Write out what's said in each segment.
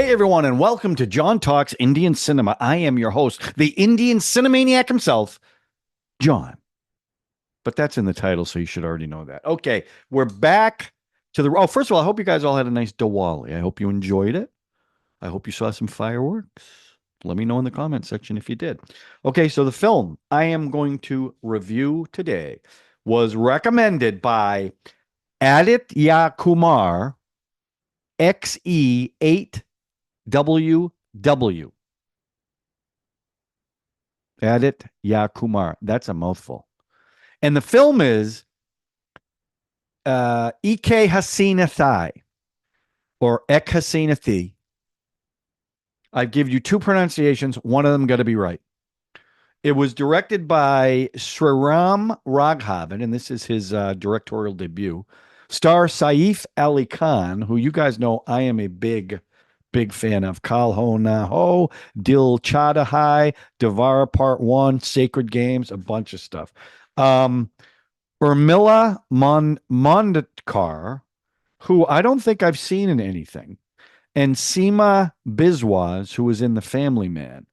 Hey everyone, and welcome to John Talks Indian Cinema. I am your host, the Indian Cinemaniac himself, John. But that's in the title, so you should already know that. Okay, we're back to the. Oh, first of all, I hope you guys all had a nice Diwali. I hope you enjoyed it. I hope you saw some fireworks. Let me know in the comment section if you did. Okay, so the film I am going to review today was recommended by Aditya Kumar XE8WW. Aditya Kumar. That's a mouthful. And the film is Ek Hasina Thi or Ek Hasina Thi. I give you two pronunciations. One of them got to be right. It was directed by Sriram Raghavan, and this is his directorial debut. Star Saif Ali Khan, who you guys know I am a big fan of. Kal Ho Naa Ho, Dil Chada Hai, Devara Part One, Sacred Games, a bunch of stuff. Urmila Matondkar, who I don't think I've seen in anything, and Seema Biswas, who was in The Family Man.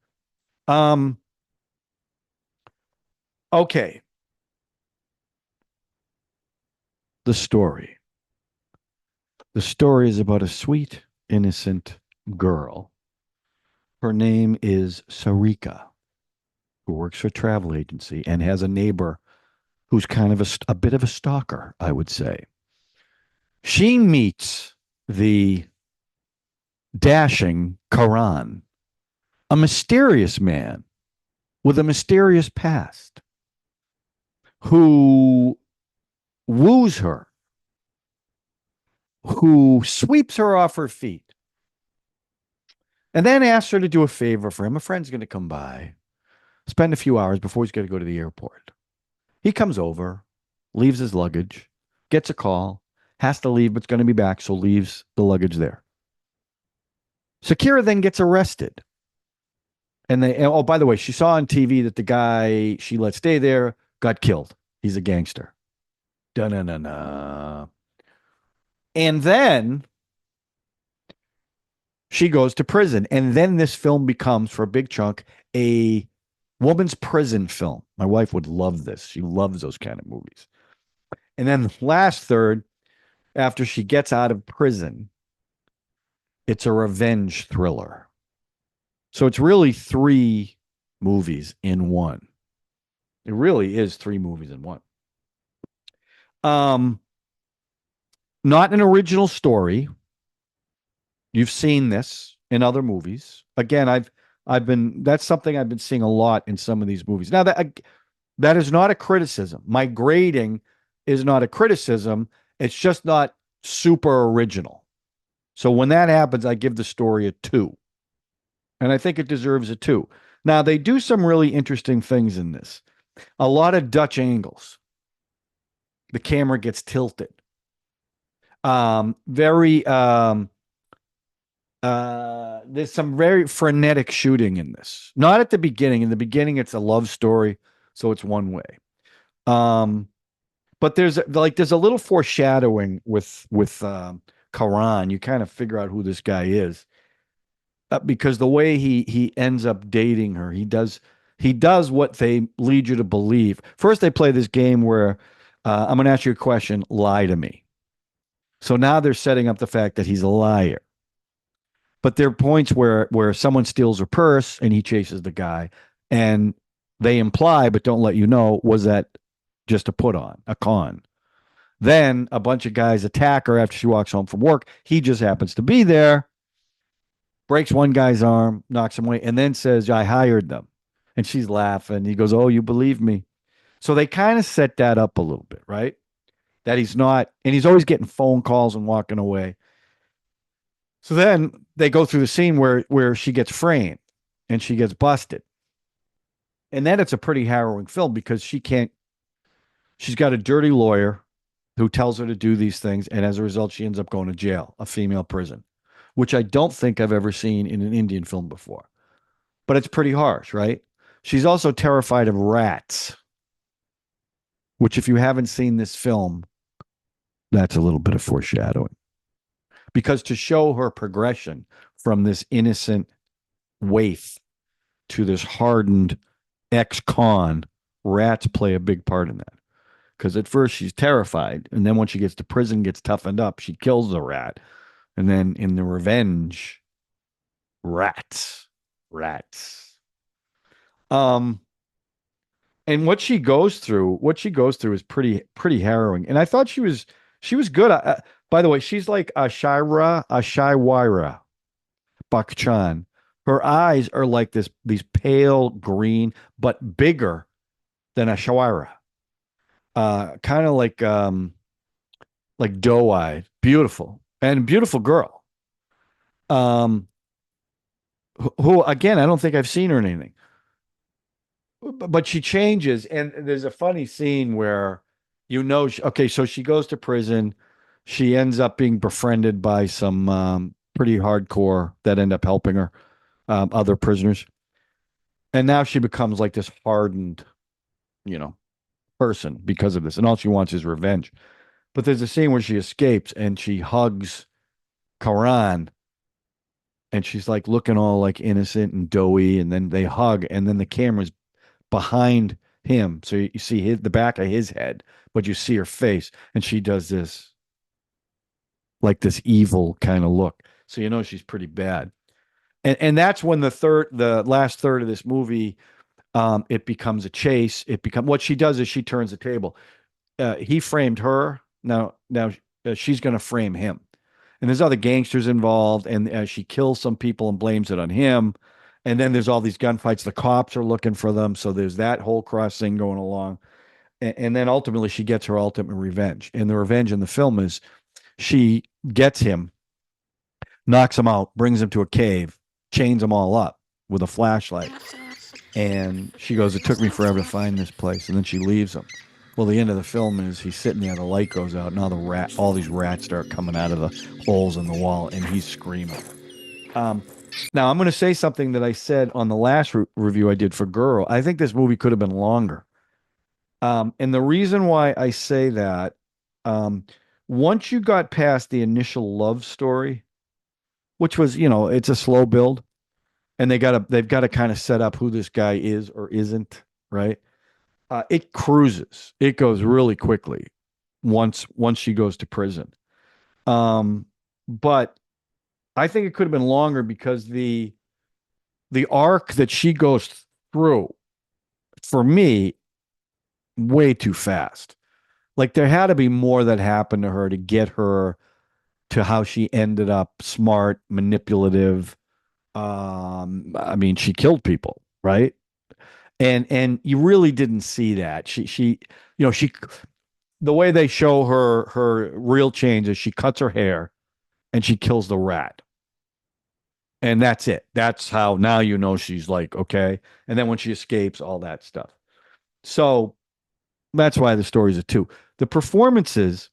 Okay. The story. The story is about a sweet, innocent girl. Her name is Sarika, who works for a travel agency and has a neighbor who's kind of a bit of a stalker, I would say. She meets the dashing Karan, a mysterious man with a mysterious past who woos her, who sweeps her off her feet, and then asks her to do a favor for him. A friend's going to come by, spend a few hours before he's going to go to the airport. He comes over, leaves his luggage, gets a call, has to leave, but's going to be back, so leaves the luggage there. Sakira then gets arrested. Oh, by the way, she saw on TV that the guy she let stay there got killed. He's a gangster. Da-na-na-na. And then she goes to prison. And then this film becomes, for a big chunk, a woman's prison film. My wife would love this. She loves those kind of movies. And then the last third, after she gets out of prison, it's a revenge thriller. So it's really three movies in one. It really is three movies in one. Not an original story. You've seen this in other movies. Again, that's something I've been seeing a lot in some of these movies. Now that is not a criticism. My grading is not a criticism. It's just not super original. So when that happens, I give the story a 2. And I think it deserves a 2. Now, they do some really interesting things in this. A lot of Dutch angles. The camera gets tilted. There's some very frenetic shooting in this. Not at the beginning. In the beginning, it's a love story, so it's one way. But there's a little foreshadowing with Karan. You kind of figure out who this guy is because the way he ends up dating her, he does what they lead you to believe. First, they play this game where I'm going to ask you a question, lie to me. So now they're setting up the fact that he's a liar. But there are points where someone steals her purse and he chases the guy, and they imply but don't let you know, was that just a put on, a con. Then a bunch of guys attack her after she walks home from work. He just happens to be there, breaks one guy's arm, knocks him away, and then says, I hired them. And she's laughing. He goes, oh, you believe me? So they kind of set that up a little bit, right? That he's not, and he's always getting phone calls and walking away. So then they go through the scene where she gets framed and she gets busted. And then it's a pretty harrowing film because she's got a dirty lawyer who tells her to do these things. And as a result, she ends up going to jail, a female prison, which I don't think I've ever seen in an Indian film before. But it's pretty harsh, right? She's also terrified of rats, which if you haven't seen this film, that's a little bit of foreshadowing. because to show her progression from this innocent waif to this hardened ex-con, rats play a big part in that. Because at first she's terrified, and then when she gets to prison, gets toughened up, she kills the rat, and then in the revenge, rats, rats. Um, and what she goes through is pretty harrowing. And I thought she was good. By the way, she's like Ashaiwira Bakchan. Her eyes are like these pale green, but bigger than Ashawira. Kind of like doe-eyed, beautiful, and beautiful girl. Um, who again, I don't think I've seen her in anything, but she changes, and there's a funny scene where okay, so she goes to prison, she ends up being befriended by some pretty hardcore that end up helping her, other prisoners, and now she becomes like this hardened, you know, person because of this, and all she wants is revenge. But there's a scene where she escapes and she hugs Karan, and she's like looking all like innocent and doughy, and then they hug, and then the camera's behind him, so you see the back of his head, but you see her face, and she does this like this evil kind of look, so you know she's pretty bad. And that's when the last third of this movie, it becomes a chase. What she does is she turns the table. He framed her. Now she's going to frame him, and there's other gangsters involved, and she kills some people and blames it on him. And then there's all these gunfights. The cops are looking for them, so there's that whole cross thing going along. And then ultimately she gets her ultimate revenge. And the revenge in the film is she gets him, knocks him out, brings him to a cave, chains them all up with a flashlight. And she goes, "It took me forever to find this place." And then she leaves him. Well, the end of the film is he's sitting there, the light goes out, and all these rats start coming out of the holes in the wall, and he's screaming. Um, Now I'm going to say something that I said on the last review I did for Girl. I think this movie could have been longer. And the reason why I say that, um, once you got past the initial love story, which was, it's a slow build, and they've got to kind of set up who this guy is or isn't, right? It cruises. It goes really quickly once she goes to prison. Um, but I think it could have been longer because the arc that she goes through, for me, way too fast. Like there had to be more that happened to her to get her to how she ended up smart, manipulative. I mean, she killed people, right? And you really didn't see that. She the way they show her real change is she cuts her hair and she kills the rat. And that's it. That's how now she's like, okay. And then when she escapes, all that stuff. So that's why the story's a two. The performances,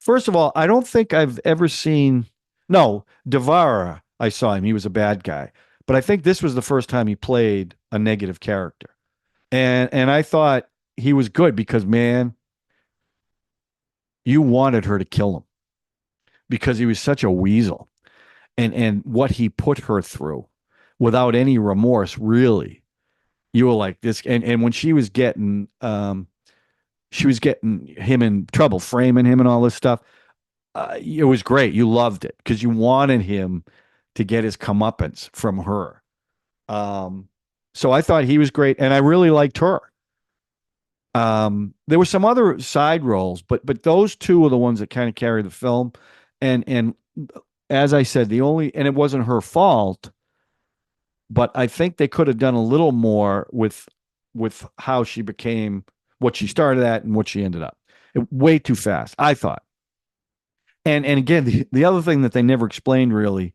first of all, I don't think I've ever seen. No, Devara, I saw him. He was a bad guy. But I think this was the first time he played a negative character. And I thought he was good because, man, you wanted her to kill him because he was such a weasel. And what he put her through without any remorse, really. You were like this, and when she was getting him in trouble, framing him and all this stuff. It was great. You loved it because you wanted him to get his comeuppance from her. Um, so I thought he was great, and I really liked her. There were some other side roles, but those two are the ones that kind of carry the film. And as I said, and it wasn't her fault, but I think they could have done a little more with how she became what she started at and what she ended up. Way too fast, I thought. And again, the other thing that they never explained really,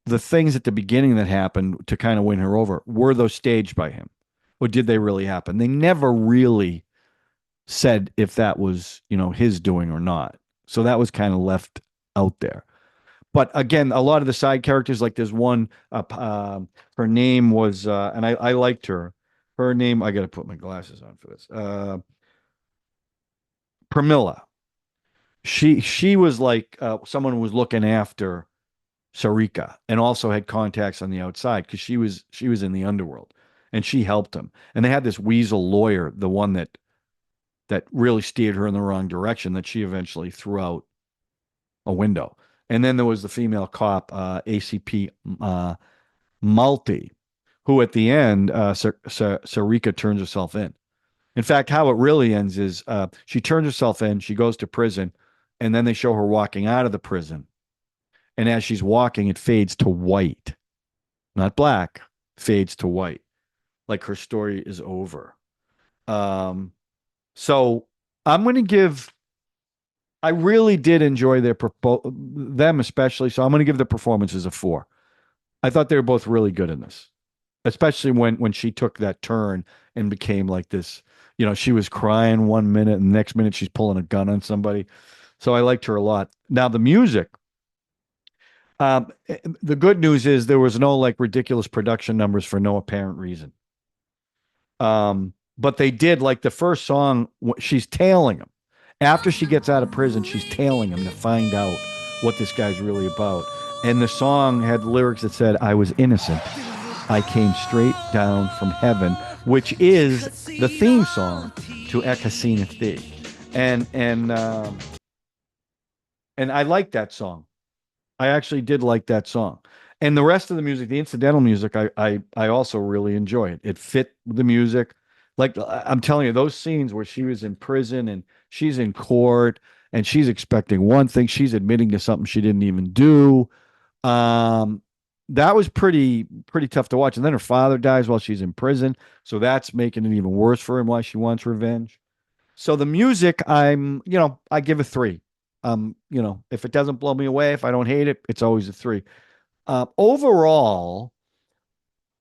the things at the beginning that happened to kind of win her over, were those staged by him, or did they really happen? They never really said if that was his doing or not. So that was kind of left out there. But again, a lot of the side characters, like there's one, her name was, and I liked her. Her name, I got to put my glasses on for this. Pramila. she was like someone who was looking after Sarika and also had contacts on the outside because she was in the underworld and she helped him. And they had this weasel lawyer, the one that really steered her in the wrong direction that she eventually threw out a window. And then there was the female cop, ACP Multi, who at the end, Sarika turns herself in. In fact, how it really ends is she turns herself in, she goes to prison, and then they show her walking out of the prison. And as she's walking, it fades to white, not black, fades to white, like her story is over. So I'm going to give. I really did enjoy them especially. So I'm going to give the performances a 4. I thought they were both really good in this, especially when she took that turn and became like this. She was crying 1 minute, and the next minute she's pulling a gun on somebody. So I liked her a lot. Now the music. The good news is there was no like ridiculous production numbers for no apparent reason. But they did like the first song. She's tailing him after she gets out of prison. She's tailing him to find out what this guy's really about. And the song had lyrics that said, "I was innocent. I came straight down from heaven," which is the theme song to Hasina Thi. And I like that song. I actually did like that song. And the rest of the music, the incidental music, I also really enjoy it. It fit the music. Like I'm telling you, those scenes where she was in prison and she's in court and she's expecting one thing, she's admitting to something she didn't even do. That was pretty tough to watch. And then her father dies while she's in prison, so that's making it even worse for him why she wants revenge. So the music, I give a 3. If it doesn't blow me away, if I don't hate it, it's always a 3. Overall,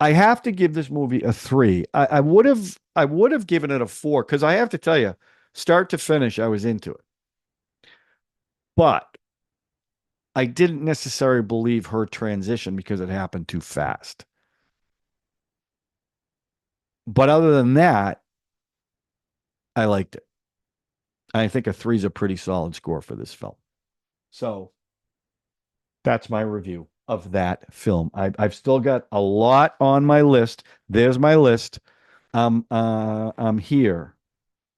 I have to give this movie a 3. I would have given it a 4 because I have to tell you, start to finish, I was into it. But I didn't necessarily believe her transition because it happened too fast. But other than that, I liked it. I think a 3 is a pretty solid score for this film. So that's my review of that film. I've still got a lot on my list. There's my list. I'm here.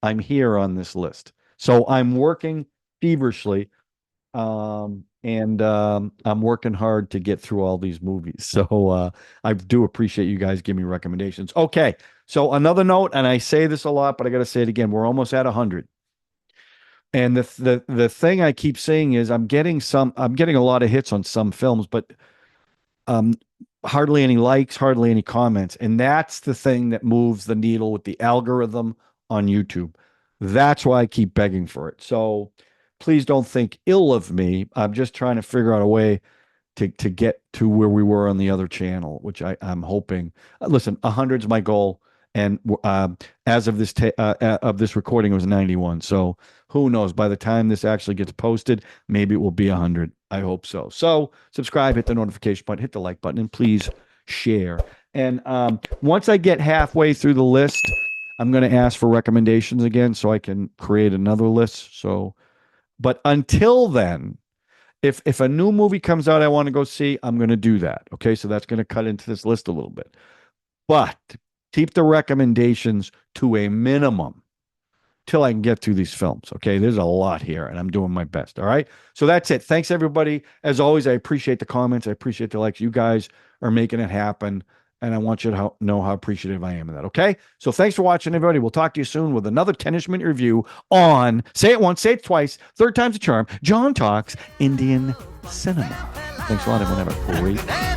I'm here on this list. So I'm working feverishly. I'm working hard to get through all these movies. So I do appreciate you guys giving me recommendations. Okay. So another note, and I say this a lot, but I got to say it again. We're almost at 100. And the thing I keep saying is I'm getting a lot of hits on some films, but hardly any likes, hardly any comments. And that's the thing that moves the needle with the algorithm on YouTube. That's why I keep begging for it. So please don't think ill of me. I'm just trying to figure out a way to get to where we were on the other channel, which I'm hoping. Listen, 100's my goal. And as of this recording, it was 91. So who knows? By the time this actually gets posted, maybe it will be 100. I hope so. So subscribe, hit the notification button, hit the like button, and please share. And once I get halfway through the list, I'm going to ask for recommendations again so I can create another list. So, but until then, if a new movie comes out I want to go see, I'm going to do that. Okay, so that's going to cut into this list a little bit. But keep the recommendations to a minimum till I can get through these films. Okay, there's a lot here, and I'm doing my best. All right, so that's it. Thanks, everybody. As always, I appreciate the comments. I appreciate the likes. You guys are making it happen, and I want you to know how appreciative I am of that. Okay, so thanks for watching, everybody. We'll talk to you soon with another 10ish-Minute review on, say it once, say it twice, third time's a charm, John Talks Indian Cinema. Thanks a lot, everyone. Have a great day.